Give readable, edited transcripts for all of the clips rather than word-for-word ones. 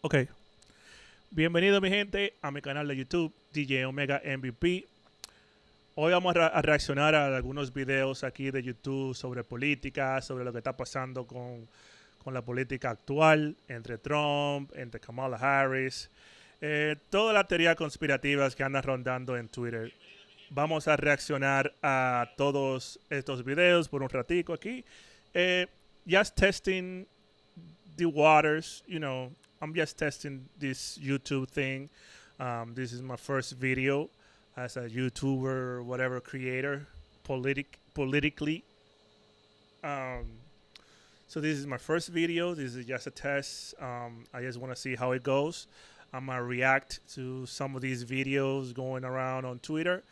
Ok, bienvenido mi gente a mi canal de YouTube, DJ Omega MVP. Hoy vamos a reaccionar a algunos videos aquí de YouTube sobre política, sobre lo que está pasando con la política actual entre Trump, entre Kamala Harris, todas las teorías conspirativas que andan rondando en Twitter. Vamos a reaccionar a todos estos videos por un ratico aquí. Eh, just testing the waters, I'm just testing this YouTube thing. This is my first video as a YouTuber or whatever creator, politically. Um, so this is my first video. This is just a test. I just want to see how it goes. I'm gonna react to some of these videos going around on Twitter.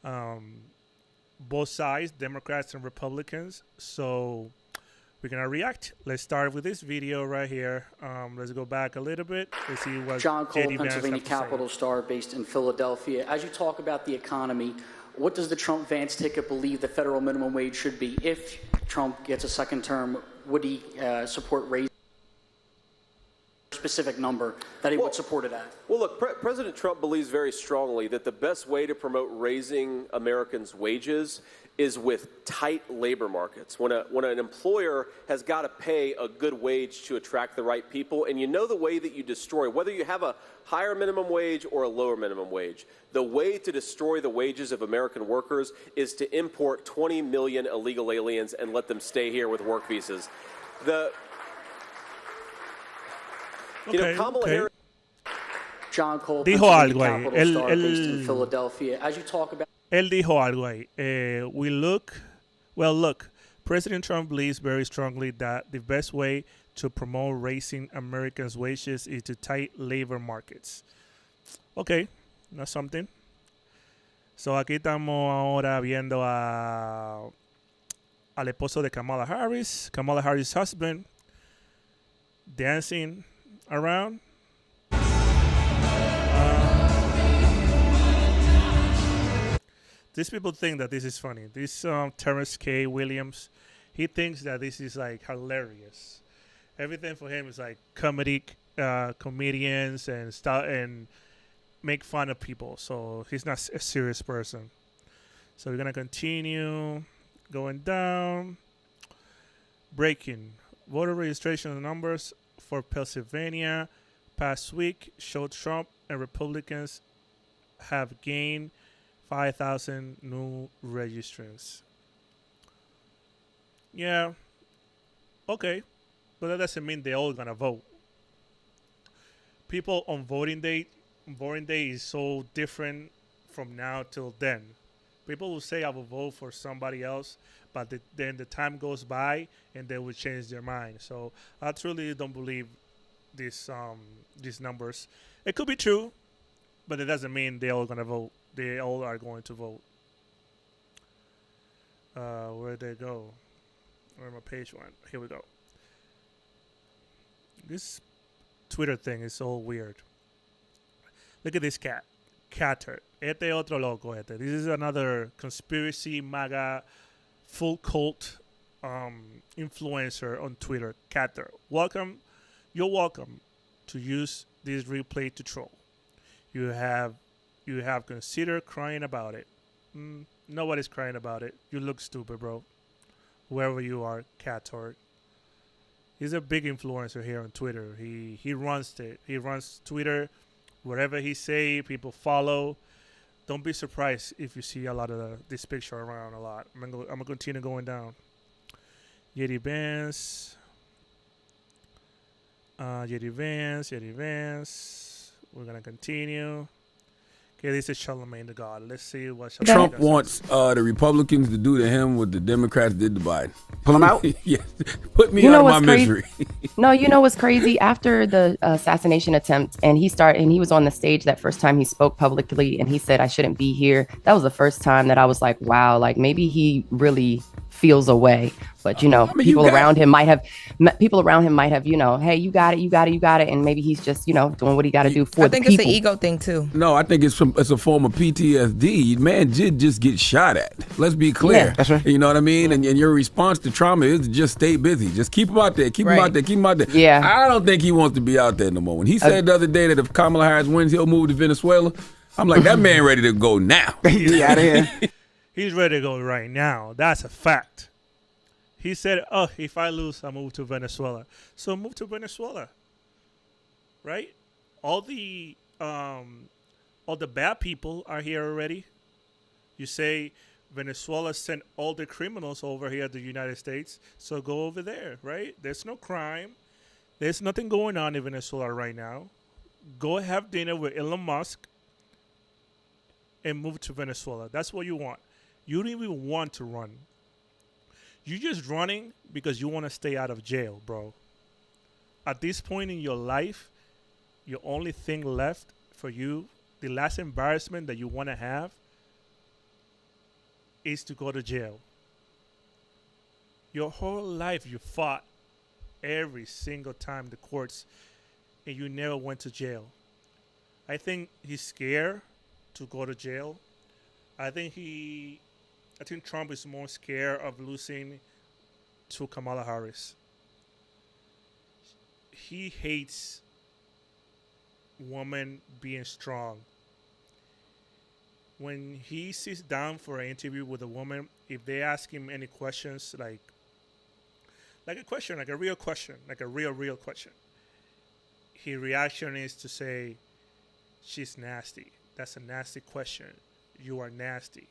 Both sides, Democrats and Republicans. So we're gonna react. Let's start with this video right here. Let's go back a little bit. Let's see what John Cole, JD Vance Pennsylvania have to say. Capital Star, based in Philadelphia. As you talk about the economy, what does the Trump-Vance ticket believe the federal minimum wage should be? If Trump gets a second term, would he support raising a specific number that he would support it at? Well, look, President Trump believes very strongly that the best way to promote raising Americans' wages is with tight labor markets. When an employer has got to pay a good wage to attract the right people, and you know the way that you destroy, whether you have a higher minimum wage or a lower minimum wage, the way to destroy the wages of American workers is to import 20 million illegal aliens and let them stay here with work visas. Kamala Harris. John Cole, Dijo algo ahí. Capital Star, based in Philadelphia. As you talk about Él dijo algo ahí. Look, President Trump believes very strongly that the best way to promote raising Americans' wages is to tight labor markets. Okay, that's something. So aquí estamos ahora viendo al esposo de Kamala Harris' husband, dancing around. These people think that this is funny. This Terrence K. Williams, he thinks that this is like hilarious. Everything for him is like comedians and stuff, and make fun of people. So he's not a serious person. So we're gonna continue going down. Breaking voter registration numbers for Pennsylvania past week showed Trump and Republicans have gained 5,000 new registrants. Yeah, okay, but that doesn't mean they're all gonna vote. People on voting day is so different from now till then. People will say I will vote for somebody else, but then the time goes by and they will change their mind. So I truly don't believe these numbers. It could be true, but it doesn't mean they're all gonna vote. They all are going to vote. Where'd they go? Where my page went? Here we go. This Twitter thing is so weird. Look at this cat. Catter. Este otro loco este. This is another conspiracy Maga full cult influencer on Twitter. Catter. You're welcome to use this replay to troll. You have considered crying about it. Nobody's crying about it. You look stupid, bro. Whoever you are, Cator. He's a big influencer here on Twitter. He runs it. He runs Twitter. Whatever he say, people follow. Don't be surprised if you see a lot of this picture around a lot. I'm gonna continue going down. JD Vance. JD Vance. We're gonna continue. Okay, this is Charlamagne the God. Let's see what Charlamagne Trump wants the Republicans to do to him what the Democrats did to Biden. Pull him out? Yes. Put me out of my misery. No, you know what's crazy? After the assassination attempt, and he was on the stage that first time he spoke publicly, and he said, "I shouldn't be here." That was the first time that I was like, wow, like maybe he really feels away. But you know, I mean, people around him might have, you know, hey, you got it, you got it, you got it, and maybe he's just, you know, doing what he got to do for the people. I think it's an ego thing too. No, I think it's a form of PTSD. Man did just get shot at. Let's be clear. Yeah. That's right. You know what I mean? And your response to trauma is to just stay busy. Just keep him out there. Keep him Right. out there. Keep him out there. Yeah. I don't think he wants to be out there no more. When he said the other day that if Kamala Harris wins, he'll move to Venezuela, I'm like, that man ready to go now. He out of here. He's ready to go right now. That's a fact. He said, "Oh, if I lose, I move to Venezuela." So move to Venezuela, right? All the bad people are here already. You say Venezuela sent all the criminals over here to the United States, so go over there, right? There's no crime. There's nothing going on in Venezuela right now. Go have dinner with Elon Musk and move to Venezuela. That's what you want. You don't even want to run. You're just running because you want to stay out of jail, bro. At this point in your life, your only thing left for you, the last embarrassment that you want to have, is to go to jail. Your whole life you fought every single time the courts, and you never went to jail. I think he's scared to go to jail. I think Trump is more scared of losing to Kamala Harris. He hates women being strong. When he sits down for an interview with a woman, if they ask him any questions, like a question, like a real question, like a real question, his reaction is to say, "She's nasty. That's a nasty question. You are nasty."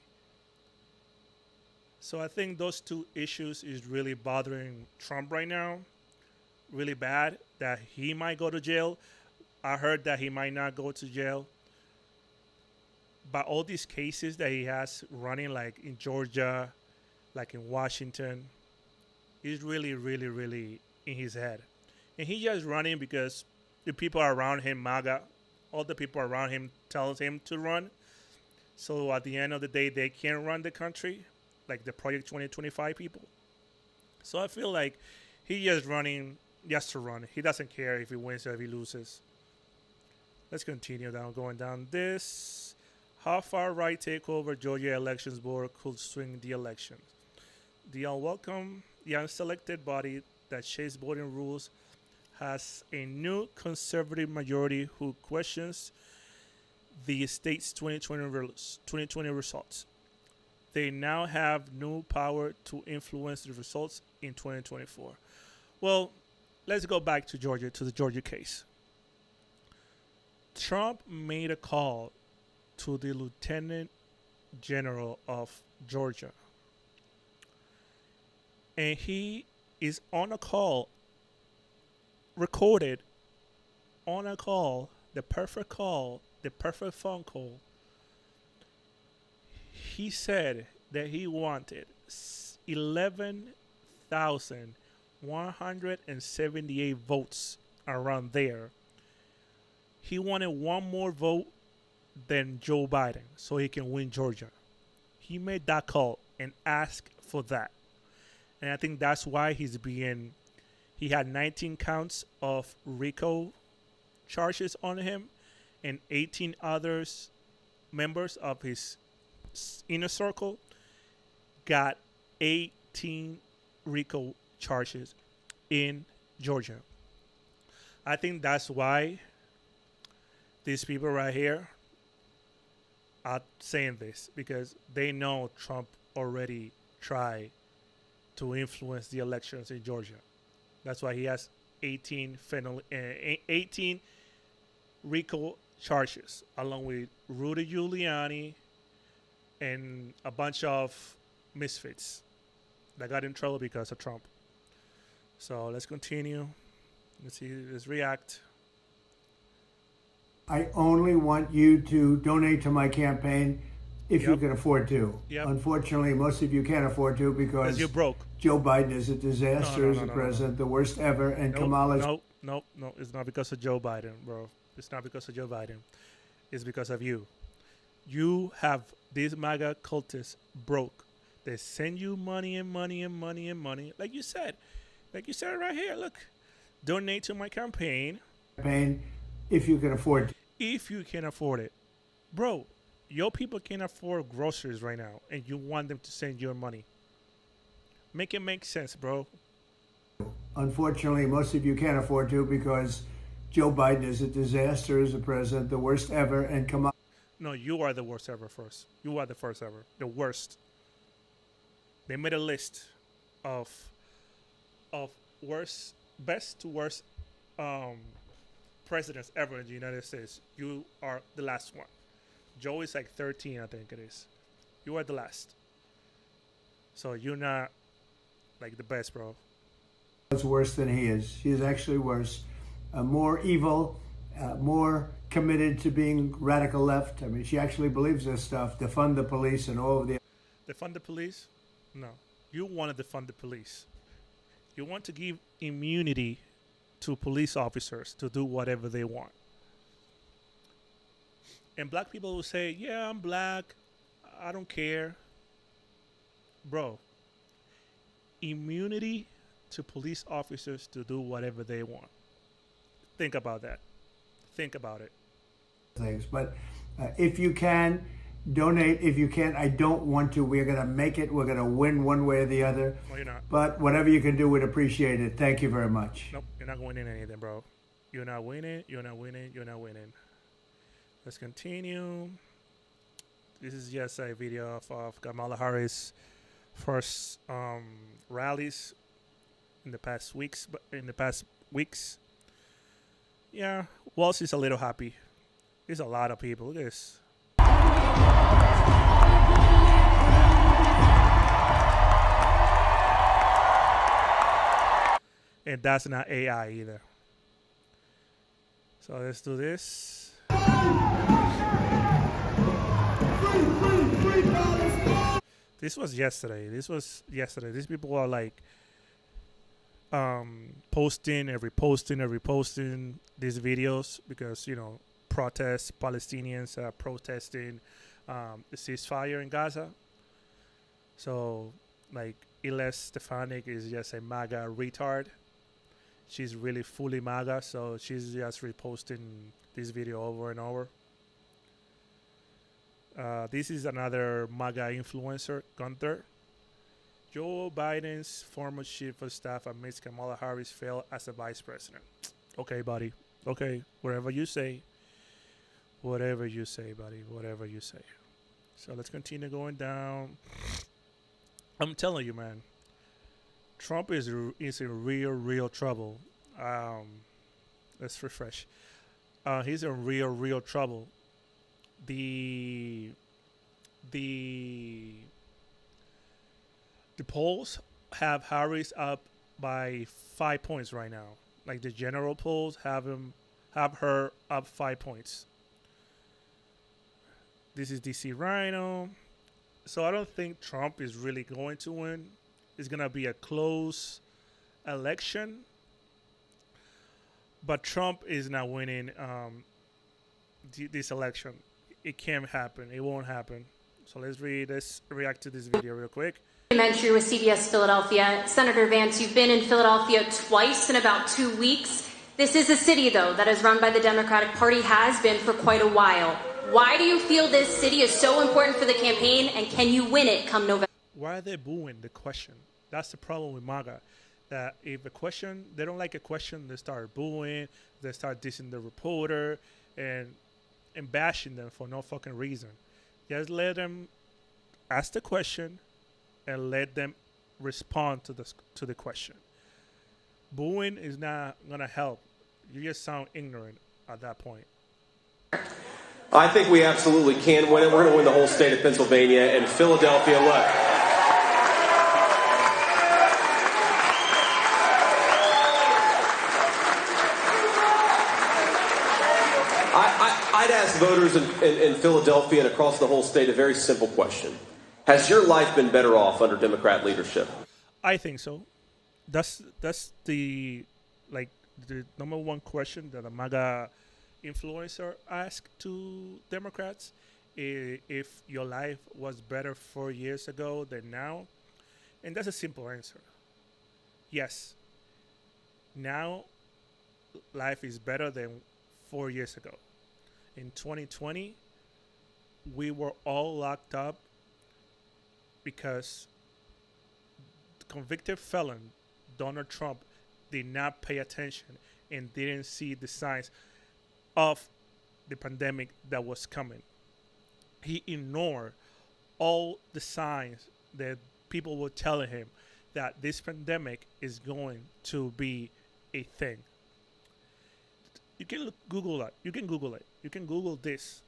So I think those two issues is really bothering Trump right now, really bad, that he might go to jail. I heard that he might not go to jail. But all these cases that he has running, like in Georgia, like in Washington, is really, really, really in his head. And he's just running because the people around him, Maga, all the people around him tells him to run. So at the end of the day, they can't run the country, like the Project 2025 people. So I feel like he's just running just to run. He doesn't care if he wins or if he loses. Let's continue going down this. How far-right takeover Georgia Elections Board could swing the elections. The unselected body that shapes voting rules has a new conservative majority who questions the state's 2020 results. They now have new power to influence the results in 2024. Well, let's go back to Georgia, to the Georgia case. Trump made a call to the Lieutenant General of Georgia. And he is on a call, recorded on a call, the perfect phone call. He said that he wanted 11,178 votes around there. He wanted one more vote than Joe Biden so he can win Georgia. He made that call and asked for that. And I think that's why he had 19 counts of RICO charges on him, and 18 others, members of his inner circle, got 18 RICO charges in Georgia. I think that's why these people right here are saying this, because they know Trump already tried to influence the elections in Georgia. That's why he has 18 RICO charges, along with Rudy Giuliani and a bunch of misfits that got in trouble because of Trump. So let's continue. Let's react. I only want you to donate to my campaign if you can afford to. Yep. Unfortunately, most of you can't afford to because you're broke. Joe Biden is a disaster No, as a president, the worst ever, and Kamala's... No. It's not because of Joe Biden, bro. It's not because of Joe Biden. It's because of you. You have these MAGA cultists broke. They send you money and money and money and money. Like you said right here. Look, donate to my campaign. If you can afford to. If you can afford it. Bro, your people can't afford groceries right now, and you want them to send your money. Make it make sense, bro. Unfortunately, most of you can't afford to because Joe Biden is a disaster as a president, the worst ever, and come on. No, you are the worst ever first. You are the first ever. The worst. They made a list of worst, best to worst presidents ever in the United States. You are the last one. Joe is like 13, I think it is. You are the last. So you're not like the best, bro. It's worse than he is. He is actually worse. More evil, more committed to being radical left. I mean, she actually believes this stuff. Defund the police and all of the. Defund the police? No. You want to defund the police. You want to give immunity to police officers to do whatever they want. And black people will say, yeah, I'm black. I don't care. Bro, immunity to police officers to do whatever they want. Think about that. Think about it. Things. But if you can, donate. If you can't, I don't want to. We're going to make it. We're going to win one way or the other. No, you're not. But whatever you can do, we'd appreciate it. Thank you very much. Nope, you're not winning anything, bro. You're not winning. You're not winning. You're not winning. Let's continue. This is just a video of Kamala Harris' first rallies in the past weeks. Yeah, Walsh is a little happy. There's a lot of people. Look at this. And that's not AI either. So let's do this. This was yesterday. These people are like posting and reposting these videos because, you know, Palestinians are protesting the ceasefire in Gaza. So, like, Iles Stefanik is just a Maga retard. She's really fully Maga, so she's just reposting this video over and over. This is another Maga influencer, Gunther. Joe Biden's former chief of staff admits Kamala Harris failed as a vice president. Okay, buddy. Okay, whatever you say. Whatever you say, buddy. Whatever you say. So let's continue going down. I'm telling you, man. Trump is in real trouble. Let's refresh. He's in real trouble. The polls have Harris up by 5 points right now. Like the general polls have her up 5 points. This is DC Rhino. So I don't think Trump is really going to win. It's gonna be a close election. But Trump is not winning this election. It can't happen. It won't happen. So let's react to this video real quick. Documentary with CBS Philadelphia. Senator Vance, you've been in Philadelphia twice in about 2 weeks. This is a city, though, that is run by the Democratic Party, has been for quite a while. Why do you feel this city is so important for the campaign, and can you win it come November? Why are they booing the question? That's the problem with MAGA. That if a question, they don't like a question, they start booing, they start dissing the reporter, and bashing them for no fucking reason. Just let them ask the question and let them respond to the question. Booing is not gonna help. You just sound ignorant at that point. I think we absolutely can win it. We're going to win the whole state of Pennsylvania and Philadelphia. Look. I'd ask voters in Philadelphia and across the whole state a very simple question. Has your life been better off under Democrat leadership? I think so. That's the number one question that a MAGA influencer asked to Democrats if your life was better 4 years ago than now, and that's a simple answer. Yes, now life is better than 4 years ago. In 2020, we were all locked up because the convicted felon Donald Trump did not pay attention and didn't see the signs of the pandemic that was coming. He ignored all the signs that people were telling him that this pandemic is going to be a thing. You can Google that. You can Google it. You can Google this.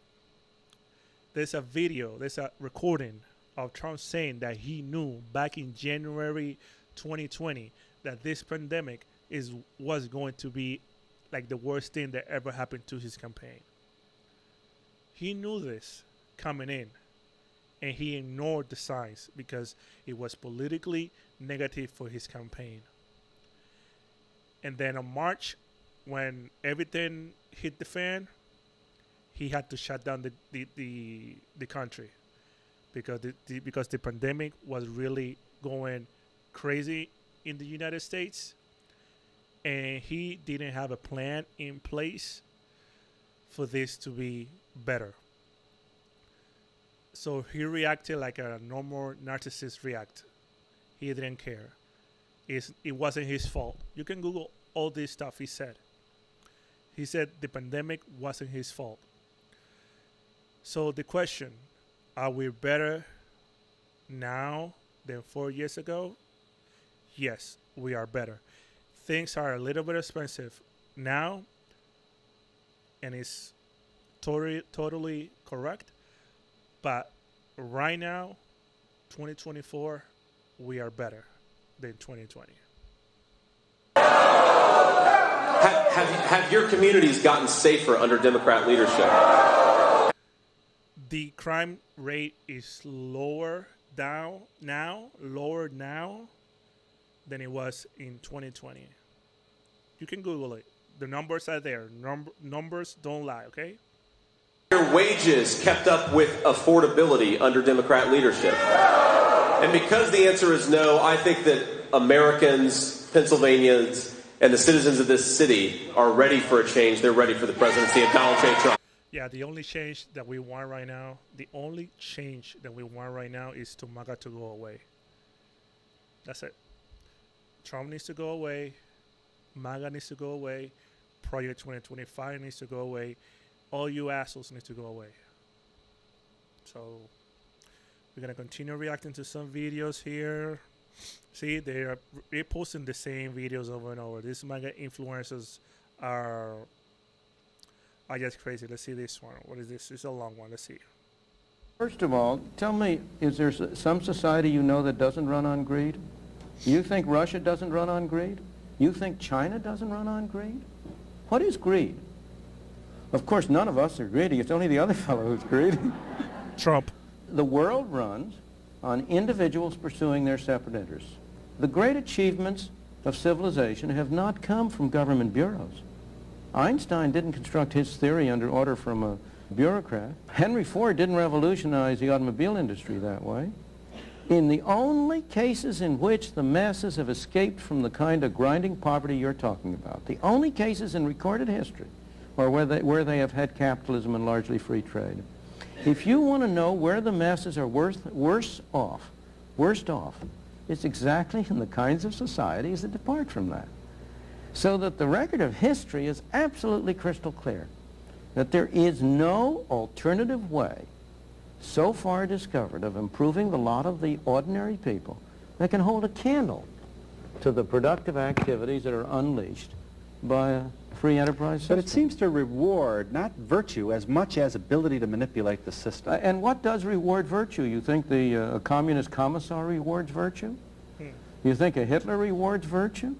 There's a video, there's a recording of Trump saying that he knew back in January 2020 that this pandemic was going to be like the worst thing that ever happened to his campaign. He knew this coming in, and he ignored the signs because it was politically negative for his campaign. And then on March, when everything hit the fan, he had to shut down the country because the pandemic was really going crazy in the United States, and he didn't have a plan in place for this to be better. So he reacted like a normal narcissist react. He didn't care. It wasn't his fault. You can Google all this stuff he said. He said the pandemic wasn't his fault. So the question, are we better now than 4 years ago? Yes, we are better. Things are a little bit expensive now, and it's totally correct. But right now, 2024, we are better than 2020. Have your communities gotten safer under Democrat leadership? The crime rate is lower now than it was in 2020. You can Google it. The numbers are there. Numbers don't lie, okay? Your wages kept up with affordability under Democrat leadership? And because the answer is no, I think that Americans, Pennsylvanians, and the citizens of this city are ready for a change. They're ready for the presidency of Donald J. Trump. Yeah, the only change that we want right now, is to Maga to go away. That's it. Trump needs to go away. Maga needs to go away. Project 2025 needs to go away. All you assholes need to go away. So we're gonna continue reacting to some videos here. See, they're posting the same videos over and over. These Maga influencers are just crazy. Let's see this one. What is this? It's a long one. Let's see. First of all, tell me, is there some society you know that doesn't run on greed? You think Russia doesn't run on greed? You think China doesn't run on greed? What is greed? Of course, none of us are greedy. It's only the other fellow who's greedy. Trump. The world runs on individuals pursuing their separate interests. The great achievements of civilization have not come from government bureaus. Einstein didn't construct his theory under order from a bureaucrat. Henry Ford didn't revolutionize the automobile industry that way. In the only cases in which the masses have escaped from the kind of grinding poverty you're talking about, the only cases in recorded history are where they have had capitalism and largely free trade. If you want to know where the masses are worst off, it's exactly in the kinds of societies that depart from that. So that the record of history is absolutely crystal clear, that there is no alternative way so far discovered of improving the lot of the ordinary people that can hold a candle to the productive activities that are unleashed by a free enterprise system. But it seems to reward not virtue as much as ability to manipulate the system. And what does reward virtue? You think the communist commissar rewards virtue? You think a Hitler rewards virtue?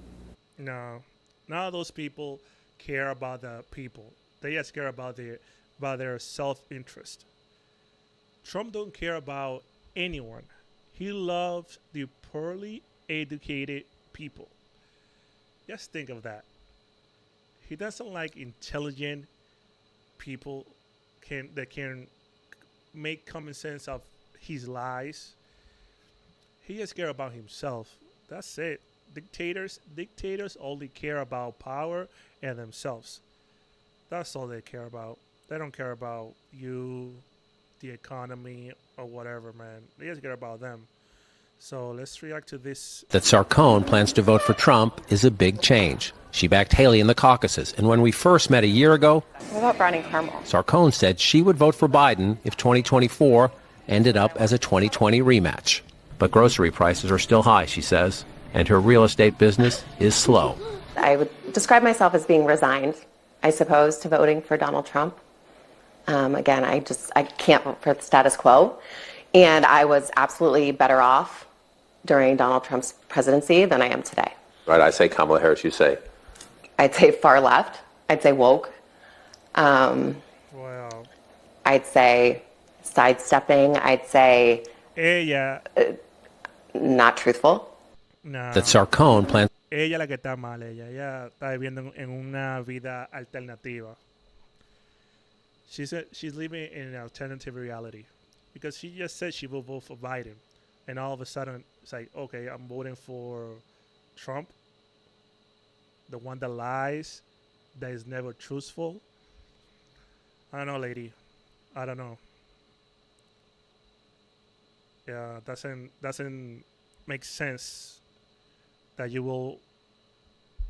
No. None of those people care about the people. They just care about their self-interest. Trump don't care about anyone. He loves the poorly educated people. Just think of that. He doesn't like intelligent people that can make common sense of his lies. He just care about himself. That's it. Dictators only care about power and themselves. That's all they care about. They don't care about you, the economy, or whatever, man. They just care about them. So let's react to this. That Sarkon plans to vote for Trump is a big change. She backed Haley in the caucuses, and when we first met a year ago, What about Browning Carmel? Sarkon said she would vote for Biden if 2024 ended up as a 2020 rematch. But grocery prices are still high, she says, and her real estate business is slow. I would describe myself as being resigned, I suppose, to voting for Donald Trump. Again, I can't vote for the status quo. And I was absolutely better off during Donald Trump's presidency than I am today. Right, I say Kamala Harris, you say? I'd say far left. I'd say woke. Wow. I'd say sidestepping. I'd say Ella. Not truthful. No. That Sarkon plans. Ella la que está mal, ella está viviendo en una vida alternativa. She's living in an alternative reality because she just said she will vote for Biden, and all of a sudden it's like, okay, I'm voting for Trump, the one that lies, that is never truthful. I don't know, lady. I don't know. Yeah, doesn't make sense that you will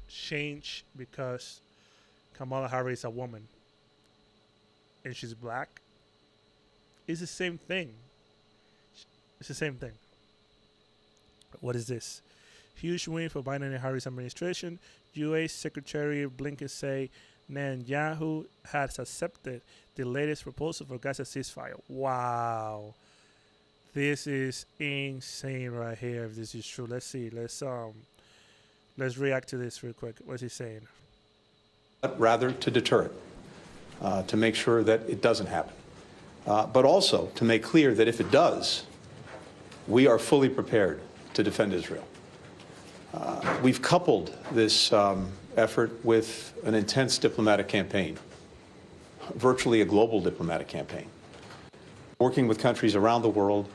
change because Kamala Harris is a woman and she's black. It's the same thing. It's the same thing. What is this? Huge win for Biden and Harris administration. U.S. Secretary Blinken say Netanyahu has accepted the latest proposal for Gaza ceasefire. Wow. This is insane right here. If this is true, let's see. Let's react to this real quick. What's he saying? But rather to deter it, to make sure that it doesn't happen, but also to make clear that if it does, we are fully prepared to defend Israel. We've coupled this effort with an intense diplomatic campaign, virtually a global diplomatic campaign, working with countries around the world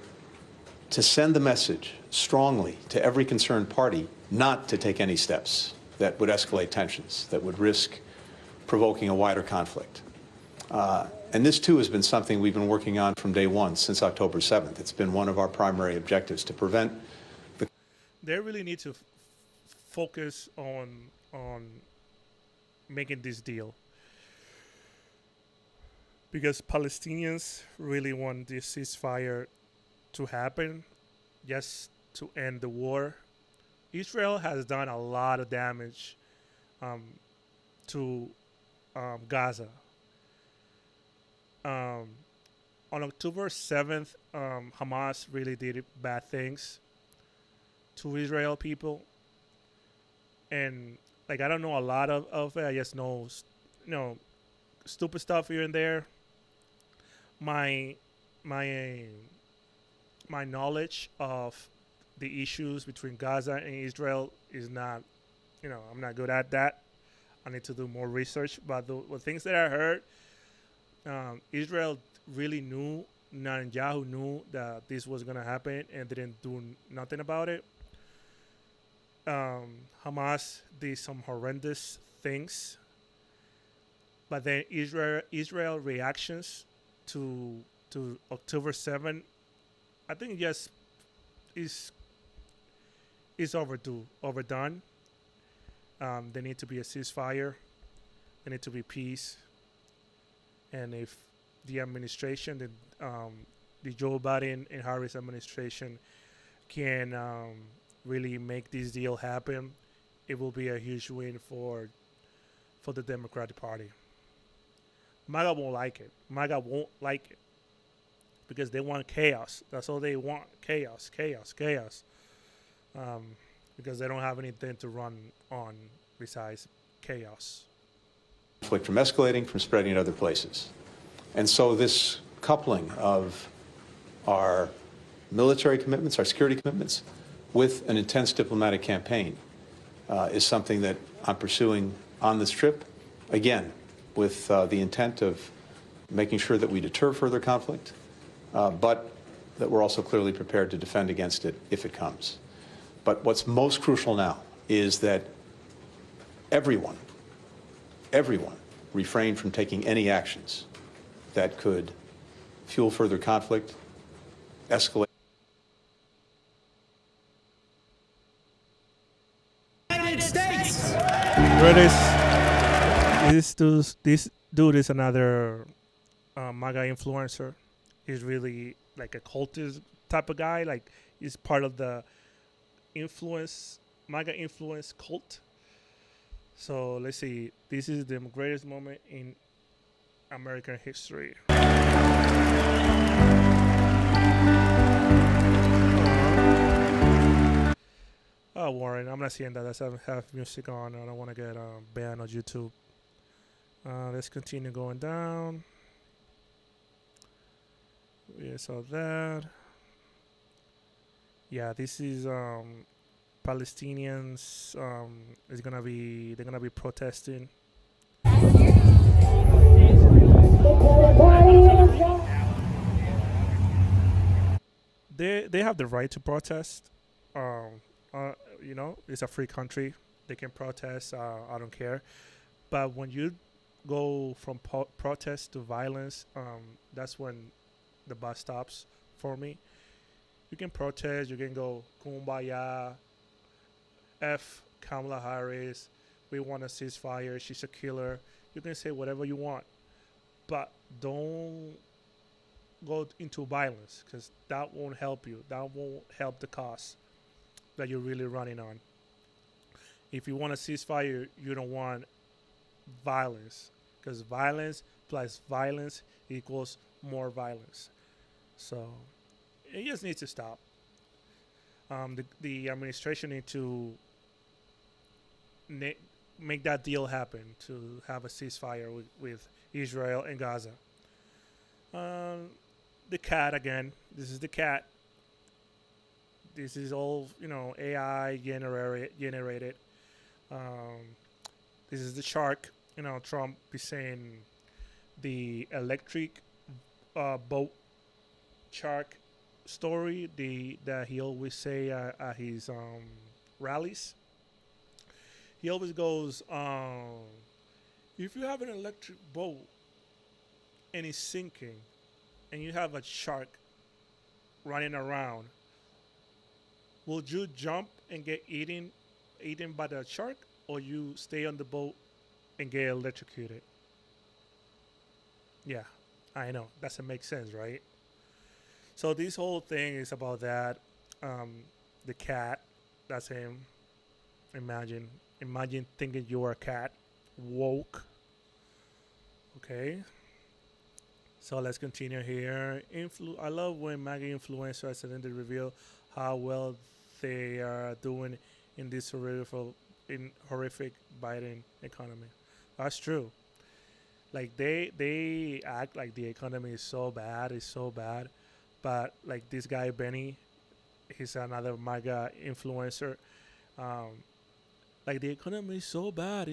to send the message strongly to every concerned party not to take any steps that would escalate tensions, that would risk provoking a wider conflict. And this, too, has been something we've been working on from day one, since October 7th. It's been one of our primary objectives to prevent the... They really need to focus on making this deal, because Palestinians really want this ceasefire to happen, just to end the war. Israel has done a lot of damage to Gaza. On October 7th, Hamas really did bad things to Israel people. And, like, I don't know a lot of it. I just know, stupid stuff here and there. My knowledge of the issues between Gaza and Israel is not, I'm not good at that. I need to do more research. But the things that I heard, Israel really knew, Netanyahu knew that this was going to happen and didn't do nothing about it. Hamas did some horrendous things. But then Israel reactions to October 7th, I think just is overdone. There need to be a ceasefire. There need to be peace. And if the administration, the Joe Biden and Harris administration can really make this deal happen, it will be a huge win for the Democratic Party. Maga won't like it. Maga won't like it because they want chaos. That's all they want. Chaos. Because they don't have anything to run on besides chaos. Conflict from escalating, from spreading in other places. And so this coupling of our military commitments, our security commitments, with an intense diplomatic campaign is something that I'm pursuing on this trip, again, with the intent of making sure that we deter further conflict, but that we're also clearly prepared to defend against it if it comes. But what's most crucial now is that everyone refrain from taking any actions that could fuel further conflict, escalate. United States. This dude is another MAGA influencer. He's really like a cultist type of guy. Like he's part of the MAGA influence cult. So let's see. This is the greatest moment in American history. Oh, Warren, I'm not seeing that. Let's have music on. I don't want to get banned on YouTube. Let's continue going down. We saw that. Yeah, this is Palestinians. They're gonna be protesting. They have the right to protest. It's a free country. They can protest. I don't care. But when you go from protest to violence, that's when the bus stops for me. You can protest. You can go kumbaya. F Kamala Harris. We want a ceasefire. She's a killer. You can say whatever you want, but don't go into violence because that won't help you. That won't help the cause that you're really running on. If you want a ceasefire, you don't want violence because violence plus violence equals more violence. So it just needs to stop. The administration need to make that deal happen to have a ceasefire with Israel and Gaza. The cat again. This is the cat. This is all AI generated. This is the shark. Trump is saying the electric boat shark story that he always say at his rallies. He always goes, if you have an electric boat and it's sinking and you have a shark running around, would you jump and get eaten by the shark, or you stay on the boat and get electrocuted? Yeah, I know. Doesn't make sense, right? So this whole thing is about that. The cat, that's him. Imagine thinking you're a cat. Woke. Okay. So let's continue here. I love when MAGA influencers accidentally reveal how well they are doing in this horrific Biden economy. That's true. Like they act like the economy is so bad, but like this guy Benny, he's another MAGA influencer. Like the economy is so bad,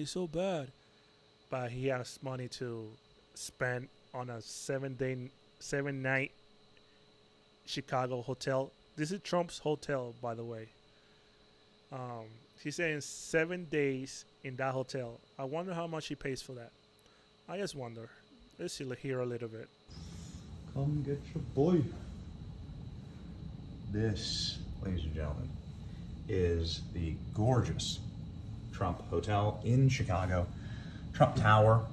but he has money to spend on a 7-night Chicago hotel. This is Trump's hotel, by the way. He's saying 7 days in that hotel. I wonder how much he pays for that. I just wonder. Let's hear a little bit. Come get your boy. This, ladies and gentlemen, is the gorgeous Trump Hotel in Chicago. Trump Tower,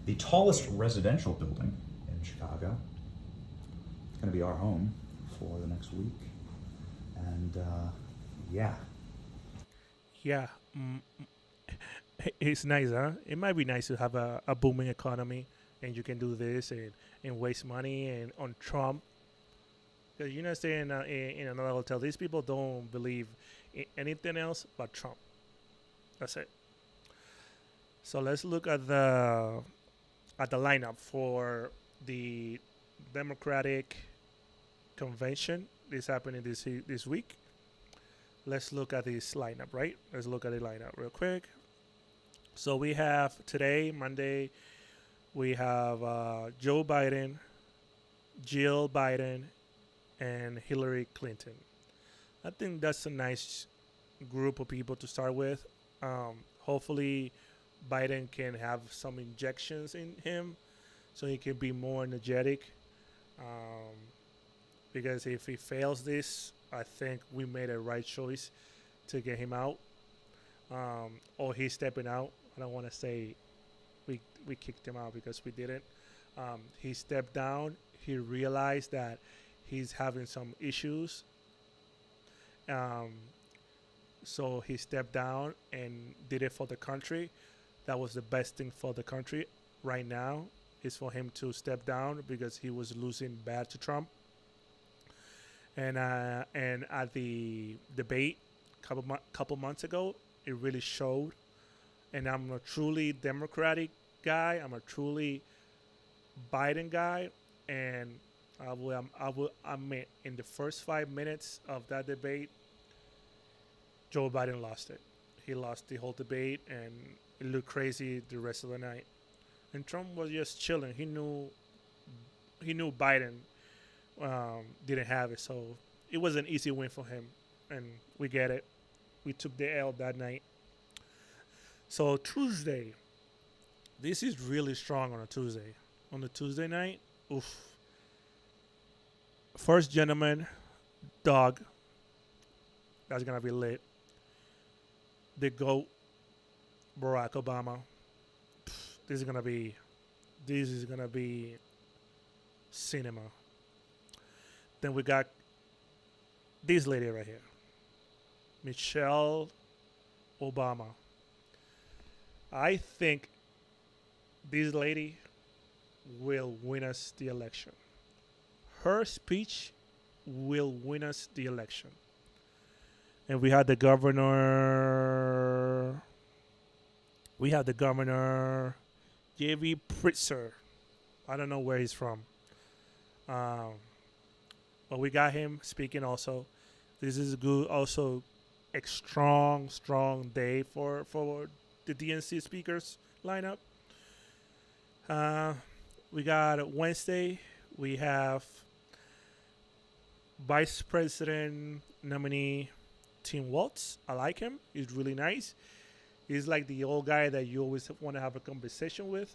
the tallest residential building in Chicago. It's going to be our home for the next week. And, yeah. Yeah. It's nice, huh? It might be nice to have a booming economy and you can do this and waste money and on Trump. Because you're not staying in another hotel. These people don't believe in anything else but Trump. That's it. So let's look at the lineup for the Democratic convention. This happening this week. Let's look at this lineup, right? Let's look at the lineup real quick. So we have today, Monday, we have Joe Biden, Jill Biden, and Hillary Clinton. I think that's a nice group of people to start with. Hopefully, Biden can have some injections in him so he can be more energetic. Um, because if he fails this, I think we made a right choice to get him out. Or he's stepping out. I don't want to say we kicked him out because we didn't. He stepped down. He realized that he's having some issues. So he stepped down and did it for the country. That was the best thing for the country right now is for him to step down because he was losing bad to Trump. And at the debate couple months ago, it really showed. And I'm a truly Democratic guy. I'm a truly Biden guy, and I mean, in the first 5 minutes of that debate, Joe Biden lost it. He lost the whole debate, and it looked crazy the rest of the night. And Trump was just chilling. He knew Biden didn't have it, so it was an easy win for him, and we get it. We took the L that night. So Tuesday, this is really strong on a Tuesday. On the Tuesday night, oof. First gentleman, dog. That's gonna be lit. The GOAT, Barack Obama. This is gonna be cinema. Then we got this lady right here, Michelle Obama. I think this lady will win us the election. Her speech will win us the election. And we had the governor. J.B. Pritzker. I don't know where he's from. But we got him speaking also. This is good. Also, a strong day for the DNC speakers lineup. We got Wednesday. We have Vice President nominee Tim Walz. I like him. He's really nice. He's like the old guy that you always want to have a conversation with.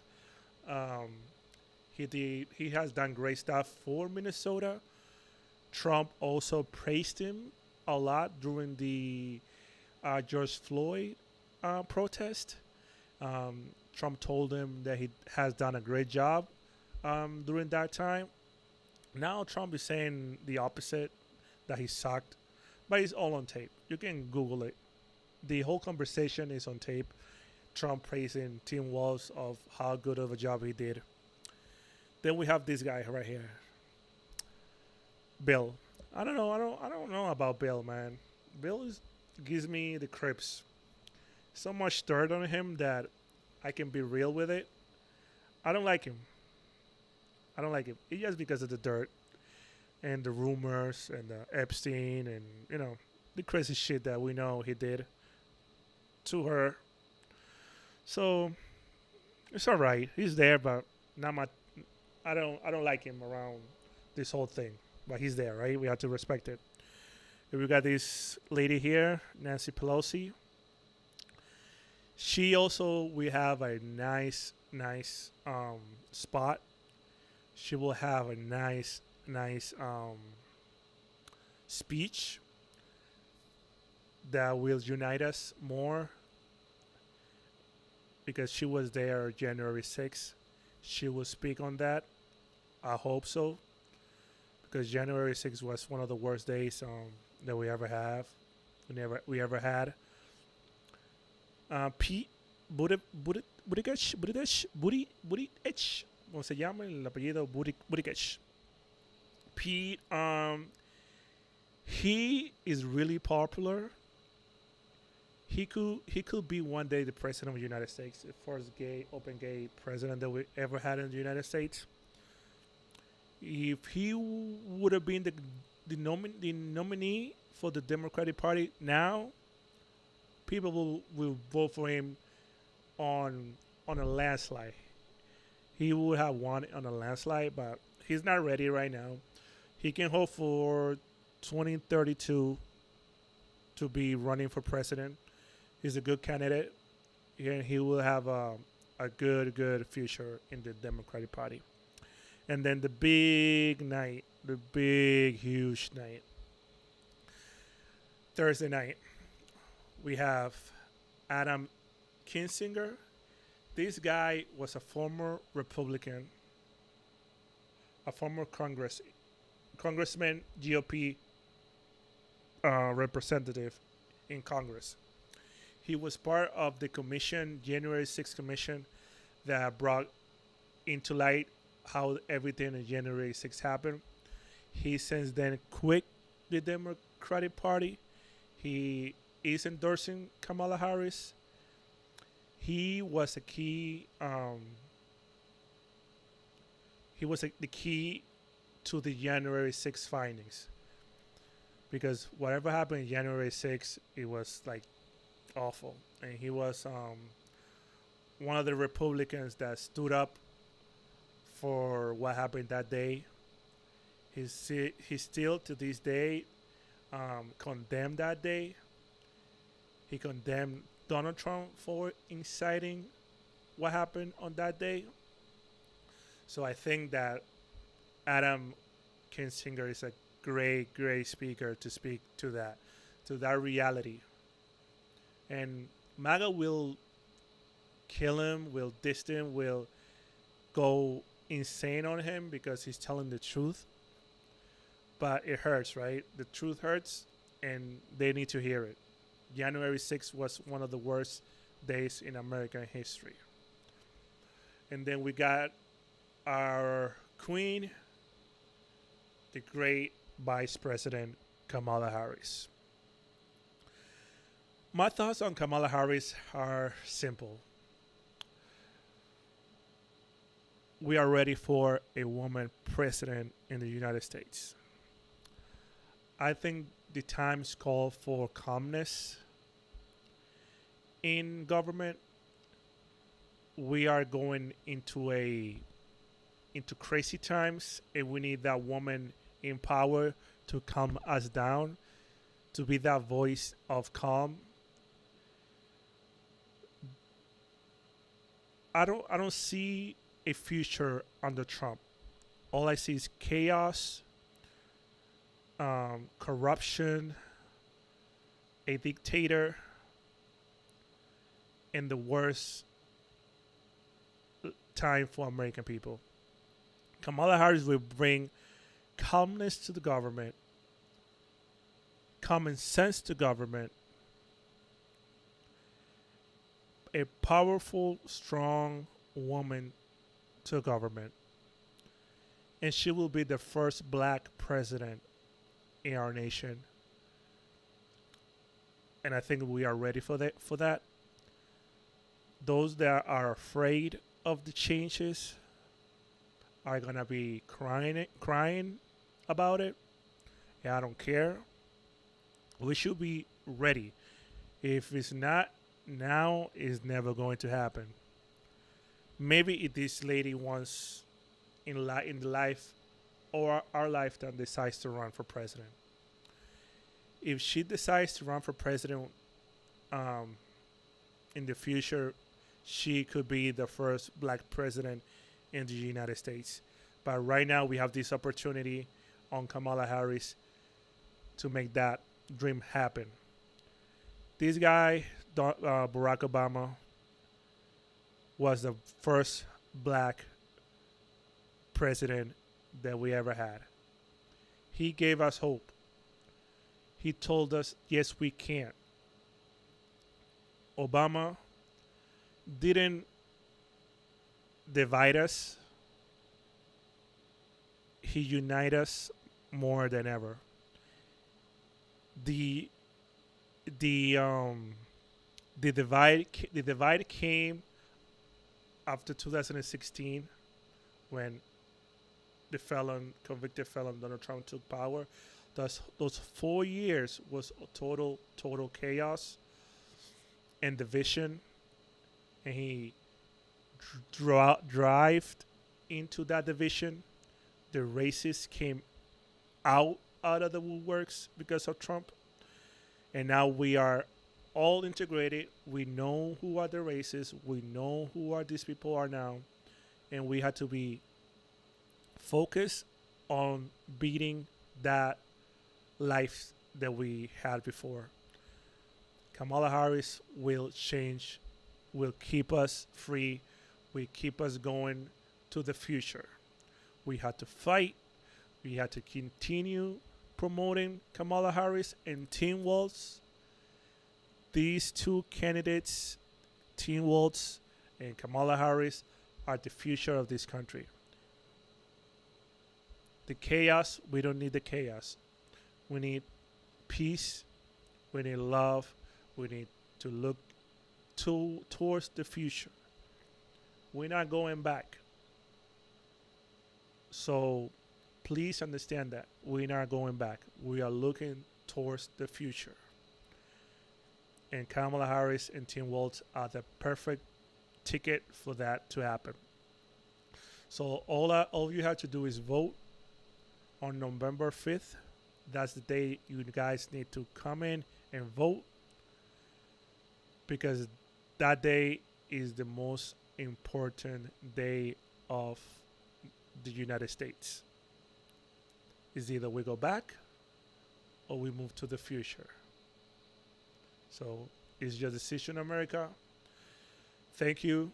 He has done great stuff for Minnesota. Trump also praised him a lot during the George Floyd protest. Trump told him that he has done a great job during that time. Now Trump is saying the opposite, that he sucked, but it's all on tape. You can Google it. The whole conversation is on tape. Trump praising Tim Walz of how good of a job he did. Then we have this guy right here, Bill. I don't know about Bill, man. Bill gives me the creeps. So much dirt on him that I can be real with it. I don't like him. It's just because of the dirt and the rumors and the Epstein and, the crazy shit that we know he did to her. So it's all right. He's there, but not my. I don't like him around this whole thing. But he's there, right? We have to respect it. And we got this lady here, Nancy Pelosi. She also, we have a nice spot. She will have a nice speech that will unite us more, because she was there January 6th. She will speak on that. I hope so, because January 6th was one of the worst days that we ever had. Pete Buttigieg, ¿cómo se llama el apellido? Buttigieg. Pete, he is really popular. He could be one day the president of the United States, the first open gay president that we ever had in the United States. If he would have been the nominee for the Democratic Party now, people will vote for him on a landslide. He would have won on a landslide, but he's not ready right now. He can hope for 2032 to be running for president. He's a good candidate, and he will have a good future in the Democratic Party. And then the big night, the big, huge night, Thursday night, we have Adam Kinzinger. This guy was a former Republican, a former congressman, GOP representative in Congress. He was part of the commission, January 6th commission, that brought into light how everything in January 6th happened. He since then quit the Democratic Party. He is endorsing Kamala Harris. He was a key. The key to the January 6th findings, because whatever happened in January 6th, it was like awful, and he was one of the Republicans that stood up for what happened that day. He still to this day condemned that day. He condemned Donald Trump for inciting what happened on that day. So I think that Adam Kinzinger is a great speaker to speak to that reality. And Maga will kill him, will diss him, will go insane on him because he's telling the truth. But it hurts, right? The truth hurts, and they need to hear it. January 6th was one of the worst days in American history. And then we got our queen, the great Vice President Kamala Harris. My thoughts on Kamala Harris are simple. We are ready for a woman president in the United States. I think the times call for calmness in government. We are going into crazy times, and we need that woman in power to calm us down, to be that voice of calm. I don't see a future under Trump. All I see is chaos, corruption, a dictator, and the worst time for American people. Kamala Harris will bring calmness to the government, common sense to government, a powerful, strong woman to government, and she will be the first black president in our nation. And I think we are ready for that. Those that are afraid of the changes are gonna be crying about it. Yeah, I don't care. We should be ready. If it's not now, it's never going to happen. Maybe if this lady once in the life or our lifetime decides to run for president. If she decides to run for president in the future, she could be the first black president in the United States. But right now we have this opportunity on Kamala Harris to make that dream happen. This guy, Barack Obama, was the first black president that we ever had. He gave us hope. He told us, yes, we can. Obama didn't divide us. He united us more than ever. The divide came after 2016 when the convicted felon Donald Trump took power. Those 4 years was total chaos and division, and he drove into that division the racists came out of the woodworks because of Trump, and now we are all integrated. We know who are the racists. We know who are these people are now, and we had to be focused on beating that life that we had before. Kamala Harris will change, will keep us free, will keep us going to the future. We had to fight. We had to continue promoting Kamala Harris and Tim Walz. These two candidates, Tim Walz and Kamala Harris, are the future of this country. The chaos, we don't need the chaos. We need peace. We need love. We need to look towards the future. We're not going back. So please understand that we're not going back. We are looking towards the future. And Kamala Harris and Tim Walz are the perfect ticket for that to happen. So all you have to do is vote on November 5th. That's the day you guys need to come in and vote, because that day is the most important day of the United States. It's either we go back or we move to the future. So it's your decision, America. Thank you.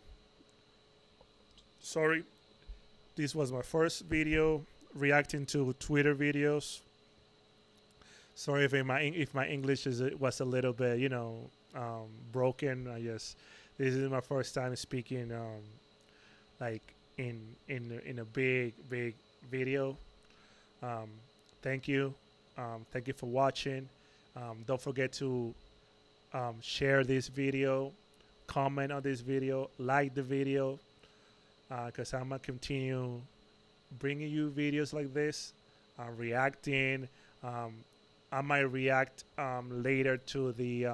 Sorry, this was my first video reacting to Twitter videos. Sorry if my English was a little bit, broken. I guess this is my first time speaking like in a big video. Thank you. Thank you for watching. Don't forget to share this video, comment on this video, like the video, because I'm gonna continue bringing you videos like this, reacting. I might react later to the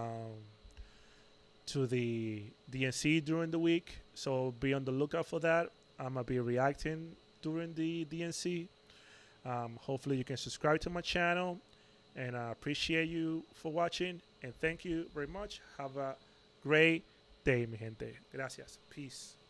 DNC during the week, so be on the lookout for that. I'm gonna be reacting during the DNC. Hopefully you can subscribe to my channel, and I appreciate you for watching, and thank you very much. Have a great day, mi gente. Gracias. Peace.